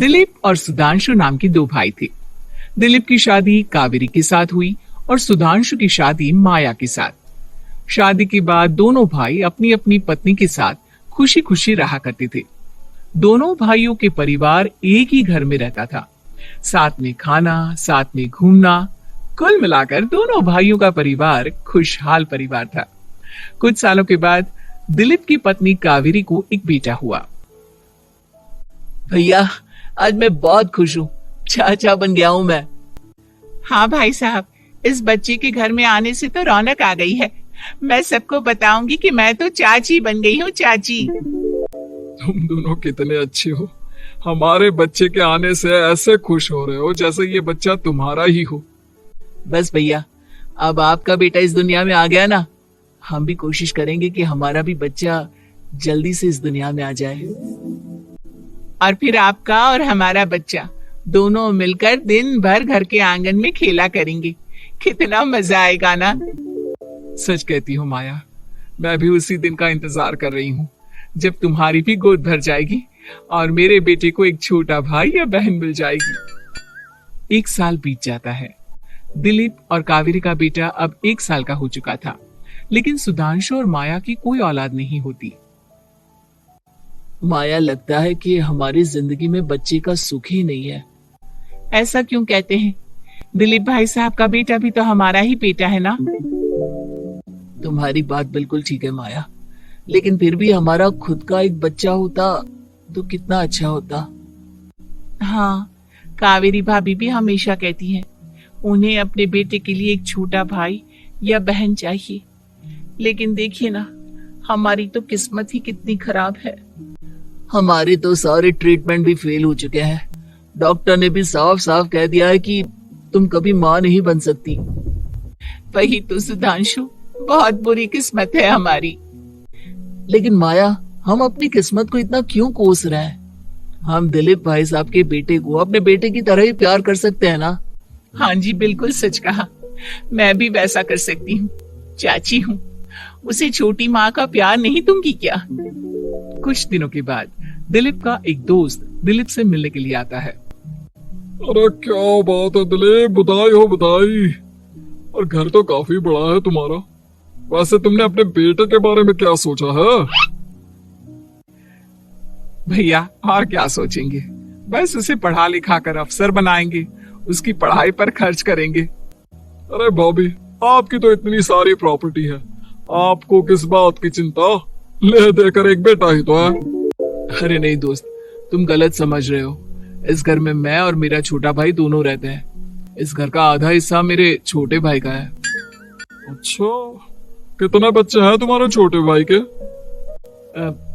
दिलीप और सुधांशु नाम के दो भाई थे। दिलीप की शादी कावेरी के साथ हुई और सुधांशु की शादी माया के साथ। शादी के बाद दोनों भाई अपनी अपनी पत्नी के साथ खुशी खुशी रहा करते थे। दोनों भाइयों के परिवार एक ही घर में रहता था, साथ में खाना, साथ में घूमना। कुल मिलाकर दोनों भाइयों का परिवार खुशहाल परिवार था। कुछ सालों के बाद दिलीप की पत्नी कावेरी को एक बेटा हुआ। भैया, आज मैं बहुत खुश हूँ, चाचा बन गया हूँ मैं। हाँ भाई साहब, इस बच्चे के घर में आने से तो रौनक आ गई है। मैं सबको बताऊंगी कि मैं तो चाची बन गई हूँ, चाची। तुम दोनों कितने अच्छे हो। हमारे बच्चे के आने से ऐसे खुश हो रहे हो जैसे ये बच्चा तुम्हारा ही हो। बस भैया, अब आपका बेटा इस दुनिया में आ गया ना, हम भी कोशिश करेंगे कि हमारा भी बच्चा जल्दी से इस दुनिया में आ जाए। और फिर आपका और हमारा बच्चा दोनों मिलकर दिन भर घर के आंगन में खेला करेंगे। कितना मजा आएगा ना। सच कहती हो माया, मैं भी उसी दिन का इंतजार कर रही हूँ जब तुम्हारी भी गोद भर जाएगी और मेरे बेटे को एक छोटा भाई या बहन मिल जाएगी। 1 साल बीत जाता है। दिलीप और कावेरी का बेटा अब 1 साल का हो चुका था, लेकिन सुधांशु और माया की कोई औलाद नहीं होती। माया, लगता है कि हमारी जिंदगी में बच्चे का सुख ही नहीं है। ऐसा क्यों कहते हैं? दिलीप भाई साहब का बेटा भी तो हमारा ही बेटा है ना। तुम्हारी बात बिल्कुल ठीक है माया, लेकिन फिर भी हमारा खुद का एक बच्चा होता तो कितना अच्छा होता। हाँ, कावेरी भाभी भी हमेशा कहती हैं उन्हें अपने बेटे के लिए एक छोटा भाई या बहन चाहिए। लेकिन देखिए ना, हमारी तो किस्मत ही कितनी खराब है। हमारे तो सारे ट्रीटमेंट भी फेल हो चुके हैं। डॉक्टर ने भी साफ साफ कह दिया है कि तुम कभी माँ नहीं बन सकती। वही तो सुधांशु, बहुत बुरी किस्मत है हमारी। लेकिन माया, हम अपनी किस्मत को इतना क्यों कोस रहे हैं? हम दिलीप भाई साहब के बेटे को अपने बेटे की तरह ही प्यार कर सकते हैं ना। हाँ जी, बिल्कुल सच कहा। मैं भी वैसा कर सकती हूँ। चाची हूँ, उसे छोटी माँ का प्यार नहीं दूंगी क्या? कुछ दिनों के बाद दिलीप का एक दोस्त दिलीप से मिलने के लिए आता है। अरे क्या बात है दिलीप, बधाई हो बधाई। और घर तो काफी बड़ा है तुम्हारा। वैसे तुमने अपने बेटे के बारे में क्या सोचा है? भैया, और क्या सोचेंगे, बस उसे पढ़ा लिखा कर अफसर बनाएंगे, उसकी पढ़ाई पर खर्च करेंगे। अरे भाभी, आपकी तो इतनी सारी प्रॉपर्टी है, आपको किस बात की चिंता? ले देकर एक बेटा ही तो है। अरे नहीं दोस्त, तुम गलत समझ रहे हो। इस घर में मैं और मेरा छोटा भाई दोनों रहते हैं। इस घर का आधा हिस्सा मेरे छोटे भाई का है। अच्छा, कितने बच्चे हैं तुम्हारे छोटे भाई के?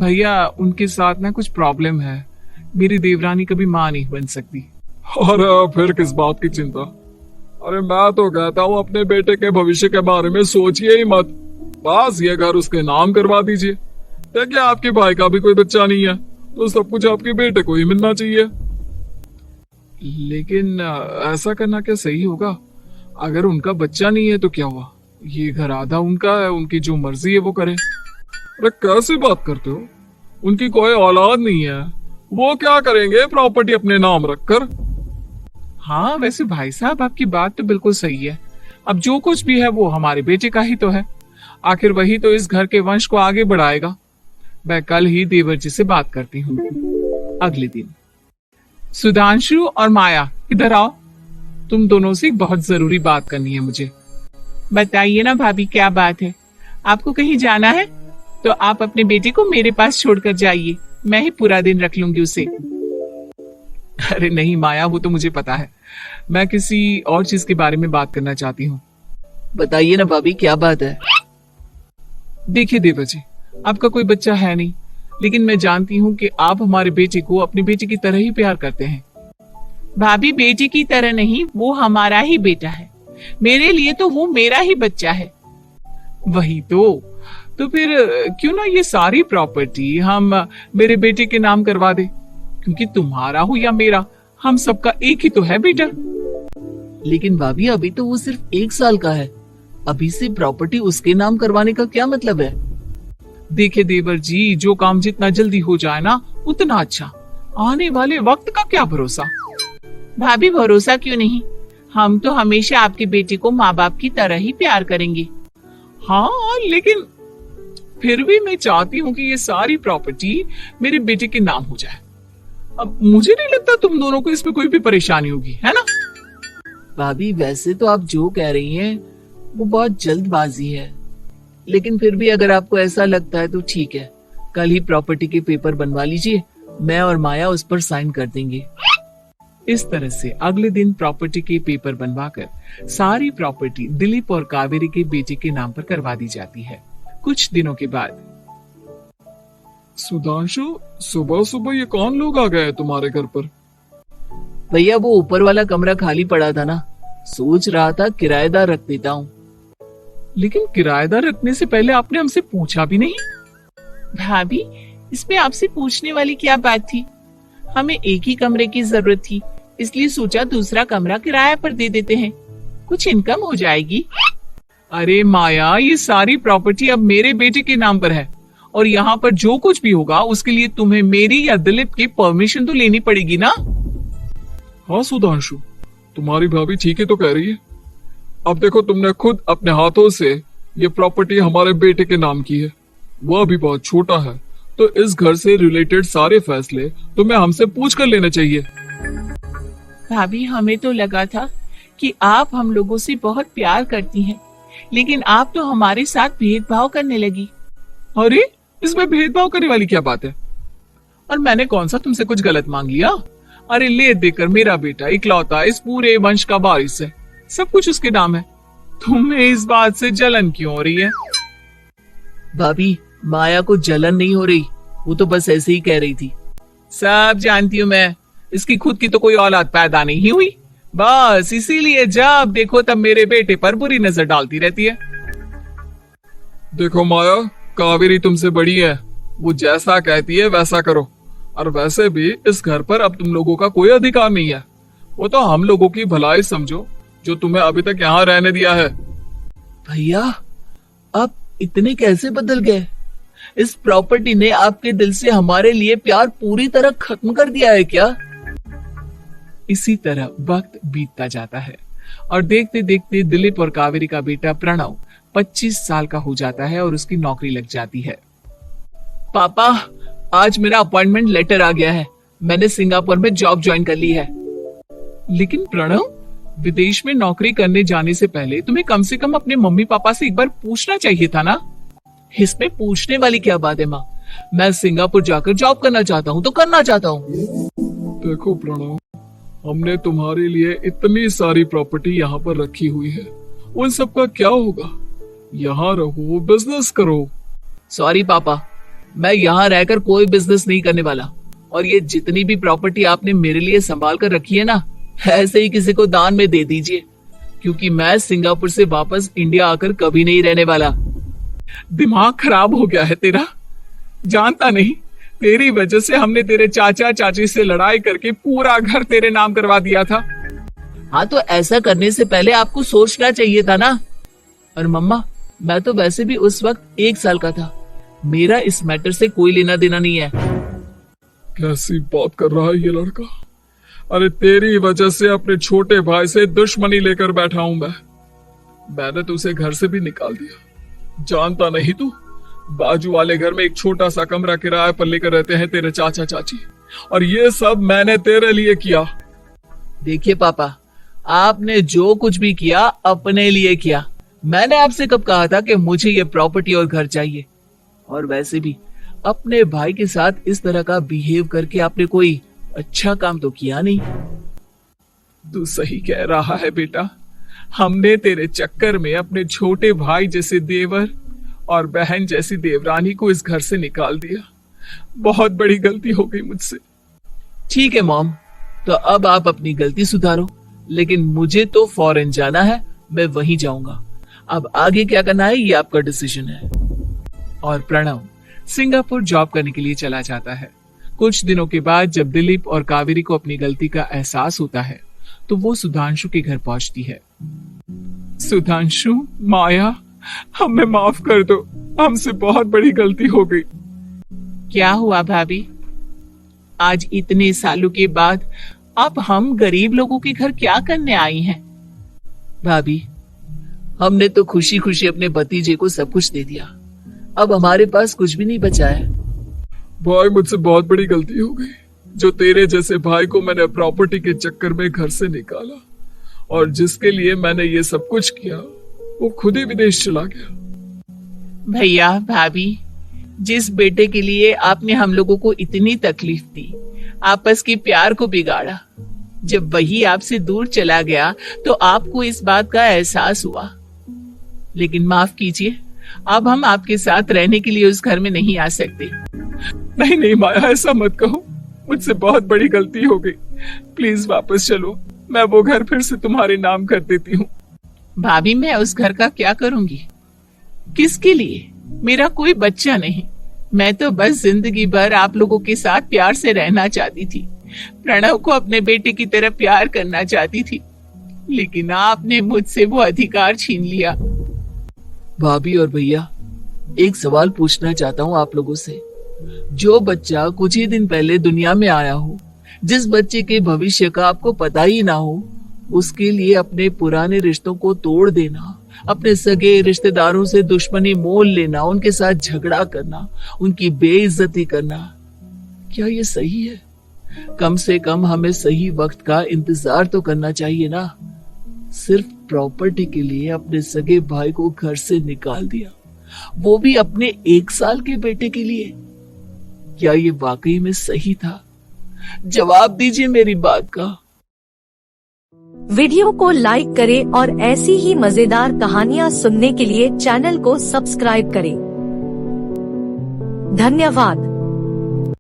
भैया, उनके साथ ना कुछ प्रॉब्लम है। मेरी देवरानी कभी माँ नहीं बन सकती। अरे फिर किस बात की चिंता? अरे मैं तो कहता हूँ अपने बेटे के भविष्य के बारे में सोचिए ही मत। बस ये घर उसके नाम करवा दीजिए। देखिए, आपके भाई का भी कोई बच्चा नहीं है तो सब कुछ आपके बेटे को ही मिलना चाहिए। लेकिन ऐसा करना क्या सही होगा? अगर उनका बच्चा नहीं है तो क्या हुआ? ये घर आधा उनका है, उनकी जो मर्जी है वो करें। अरे कैसे बात करते हो? उनकी कोई औलाद नहीं है, वो क्या करेंगे प्रॉपर्टी अपने नाम रखकर? हाँ, वैसे भाई साहब, आपकी बात तो बिल्कुल सही है। अब जो कुछ भी है वो हमारे बेटे का ही तो है। आखिर वही तो इस घर के वंश को आगे बढ़ाएगा। मैं कल ही देवर जी से बात करती हूँ। अगले दिन सुधांशु और माया, इधर आओ। तुम दोनों से बहुत जरूरी बात करनी है मुझे। बताइए ना भाभी, क्या बात है? आपको कहीं जाना है तो आप अपने बेटे को मेरे पास छोड़कर जाइए, मैं ही पूरा दिन रख लूंगी उसे। अरे नहीं माया, वो तो मुझे पता है। मैं किसी और चीज के बारे में बात करना चाहती हूँ। बताइए ना भाभी, क्या बात है? देखिए देवर जी, आपका कोई बच्चा है नहीं, लेकिन मैं जानती हूँ कि आप हमारे बेटे को अपने बेटे की तरह ही प्यार करते हैं। भाभी, बेटे की तरह नहीं, वो हमारा ही बेटा है। मेरे लिए तो वो मेरा ही बच्चा है। वही तो फिर क्यों ना ये सारी प्रॉपर्टी हम मेरे बेटे के नाम करवा दे, क्योंकि तुम्हारा हो या मेरा, हम सबका एक ही तो है बेटा। लेकिन भाभी, अभी तो वो सिर्फ 1 साल का है। अभी से प्रॉपर्टी उसके नाम करवाने का क्या मतलब है? देखिए देवर जी, जो काम जितना जल्दी हो जाए ना उतना अच्छा। आने वाले वक्त का क्या भरोसा। भाभी भरोसा क्यों नहीं, हम तो हमेशा आपके बेटे को माँ बाप की तरह ही प्यार करेंगे। हाँ, लेकिन फिर भी मैं चाहती हूँ कि ये सारी प्रॉपर्टी मेरे बेटे के नाम हो जाए। अब मुझे नहीं लगता तुम दोनों को इसमें कोई भी परेशानी होगी, है ना? भाभी वैसे तो आप जो कह रही हैं वो बहुत जल्दबाजी है, लेकिन फिर भी अगर आपको ऐसा लगता है तो ठीक है, कल ही प्रॉपर्टी के पेपर बनवा लीजिए, मैं और माया उस पर साइन कर देंगे। इस तरह से अगले दिन प्रॉपर्टी के पेपर बनवाकर सारी प्रॉपर्टी दिलीप और कावेरी के बेटे के नाम पर करवा दी जाती है। कुछ दिनों के बाद सुधांशु, सुबह सुबह ये कौन लोग आ गए हैं तुम्हारे घर पर? भैया वो ऊपर वाला कमरा खाली पड़ा था ना, सोच रहा था किराएदार रख देता हूँ। लेकिन किराएदार रखने से पहले आपने हमसे पूछा भी नहीं। भाभी इसमें आपसे पूछने वाली क्या बात थी, हमें एक ही कमरे की जरूरत थी, इसलिए सोचा दूसरा कमरा किराए पर दे देते हैं, कुछ इनकम हो जाएगी। अरे माया, ये सारी प्रॉपर्टी अब मेरे बेटे के नाम पर है और यहाँ पर जो कुछ भी होगा उसके लिए तुम्हें मेरी या दिलीप की परमिशन तो लेनी पड़ेगी ना। हाँ सुधांशु, तुम्हारी भाभी ठीक ही तो कह रही है। अब देखो, तुमने खुद अपने हाथों से ये प्रॉपर्टी हमारे बेटे के नाम की है, वह भी बहुत छोटा है, तो इस घर से रिलेटेड सारे फैसले तुम्हें हमसे पूछ कर लेने चाहिए। भाभी हमें तो लगा था कि आप हम लोगों से बहुत प्यार करती हैं, लेकिन आप तो हमारे साथ भेदभाव करने लगी। अरे इसमें भेदभाव करने वाली क्या बात है? और मैंने कौन सा तुमसे कुछ गलत मांग लिया? अरे ले देकर मेरा बेटा इकलौता इस पूरे वंश का वारिस है, सब कुछ उसके नाम है। तुम्हें इस बात से जलन क्यों हो रही है? भाभी माया को जलन नहीं हो रही, वो तो बस ऐसे ही कह रही थी। सब जानती हूँ मैं, इसकी खुद की तो कोई औलाद पैदा नहीं हुई, बस इसीलिए जब देखो तब मेरे बेटे पर बुरी नजर डालती रहती है। देखो माया, कावेरी तुमसे बड़ी है, वो जैसा कहती है वैसा करो। और वैसे भी इस घर पर अब तुम लोगों का कोई अधिकार नहीं है, वो तो हम लोगों की भलाई समझो जो तुम्हें अभी तक यहाँ रहने दिया है। भैया आप इतने कैसे बदल गए? इस प्रॉपर्टी ने आपके दिल से हमारे लिए प्यार पूरी तरह खत्म कर दिया है क्या? इसी तरह वक्त बीतता जाता है और देखते देखते दिलीप और कावेरी का बेटा प्रणव 25 साल का हो जाता है और उसकी नौकरी लग जाती है। पापा आज मेरा अपॉइंटमेंट लेटर आ गया है, मैंने सिंगापुर में जॉब ज्वाइन कर ली है। लेकिन प्रणव, विदेश में नौकरी करने जाने से पहले तुम्हें कम से कम अपने मम्मी पापा से एक बार पूछना चाहिए था ना। इसमें पूछने वाली क्या बात है माँ, मैं सिंगापुर जाकर जॉब करना चाहता हूँ तो करना चाहता हूँ। देखो प्रणव, हमने तुम्हारे लिए इतनी सारी प्रॉपर्टी यहाँ पर रखी हुई है, उन सब का क्या होगा? यहाँ रहो, बिजनेस करो। सॉरी पापा, मैं यहाँ रहकर कोई बिजनेस नहीं करने वाला, और ये जितनी भी प्रॉपर्टी आपने मेरे लिए संभाल कर रखी है ना, ऐसे ही किसी को दान में दे दीजिए, क्योंकि मैं सिंगापुर से वापस इंडिया आकर कभी नहीं रहने वाला। दिमाग खराब हो गया है तेरा? जानता नहीं, तेरी वजह से हमने तेरे चाचा चाची से लड़ाई करके पूरा घर तेरे नाम करवा दिया था। हाँ तो ऐसा करने से पहले आपको सोचना चाहिए था ना। और मम्मा, मैं तो वैसे भी उस वक्त 1 साल का था, मेरा इस मैटर से कोई लेना देना नहीं है। कैसी बात कर रहा है ये लड़का? अरे तेरी वजह से अपने छोटे भाई से दुश्मनी लेकर बैठा हूं मैंने तो उसे घर से भी निकाल दिया। जानता नहीं तू, बाजू वाले घर में एक छोटा सा कमरा किराए पर लेकर रहते हैं तेरे चाचा चाची, और ये सब मैंने तेरे लिए किया। देखिए पापा, आपने जो कुछ भी किया अपने लिए किया। मैंने आपसे कब कहा था कि मुझे ये प्रॉपर्टी और घर चाहिए? और वैसे भी अपने भाई के साथ इस तरह का बिहेव करके आपने कोई अच्छा काम तो किया नहीं। तू सही कह रहा है बेटा, हमने तेरे चक्कर में अपने छोटे भाई जैसे देवर और बहन जैसी देवरानी को इस घर से निकाल दिया। बहुत बड़ी गलती हो गई मुझसे। ठीक है मॉम, तो अब आप अपनी गलती सुधारो, लेकिन मुझे तो फॉरेन जाना है, मैं वहीं जाऊंगा। अब आगे क्या करना है ये आपका डिसीजन है। और प्रणव सिंगापुर जॉब करने के लिए चला जाता है। कुछ दिनों के बाद जब दिलीप और कावेरी को अपनी गलती का एहसास होता है तो वो सुधांशु के घर पहुंचती है। सुधांशु, माया, हमें माफ कर दो, हमसे बहुत बड़ी गलती हो गई। क्या हुआ भाभी? आज इतने सालों के बाद अब हम गरीब लोगों के घर क्या करने आई हैं? भाभी, हमने तो खुशी खुशी अपने भतीजे को सब कुछ दे दिया, अब हमारे पास कुछ भी नहीं बचा है। भाई मुझसे बहुत बड़ी गलती हो गई, जो तेरे जैसे भाई को मैंने प्रॉपर्टी के चक्कर में घर से निकाला, और जिसके लिए मैंने ये सब कुछ किया वो खुद ही विदेश चला गया। भैया भाभी, जिस बेटे के लिए आपने हम लोगों को इतनी तकलीफ दी, आपस के प्यार को बिगाड़ा, जब वही आपसे दूर चला गया तो आपको इस बात का एहसास हुआ। लेकिन माफ कीजिए, अब हम आपके साथ रहने के लिए उस घर में नहीं आ सकते। नहीं नहीं माया, ऐसा मत कहो, मुझसे बहुत बड़ी गलती हो गई, प्लीज वापस चलो, मैं वो घर फिर से तुम्हारे नाम कर देती हूँ। भाभी, मैं उस घर का क्या करूंगी? किसके लिए? मेरा कोई बच्चा नहीं, मैं तो बस जिंदगी भर आप लोगों के साथ प्यार से रहना चाहती थी, प्रणव को अपने बेटे की तरह प्यार करना चाहती थी, लेकिन आपने मुझसे वो अधिकार छीन लिया। भाभी और भैया, एक सवाल पूछना चाहता हूँ आप लोगों से। जो बच्चा कुछ ही दिन पहले दुनिया में आया हो, जिस बच्चे के भविष्य का आपको पता ही ना हो, उसके लिए अपने पुराने रिश्तों को तोड़ देना, अपने सगे रिश्तेदारों से दुश्मनी मोल लेना, उनके साथ झगड़ा करना, उनकी बेइज्जती करना, क्या ये सही है? कम से कम हमें सही वक्त का इंतजार तो करना चाहिए ना। सिर्फ प्रॉपर्टी के लिए अपने सगे भाई को घर से निकाल दिया, वो भी अपने 1 साल के बेटे के लिए। क्या ये वाकई में सही था? जवाब दीजिए मेरी बात का। वीडियो को लाइक करें और ऐसी ही मजेदार कहानियां सुनने के लिए चैनल को सब्सक्राइब करें। धन्यवाद।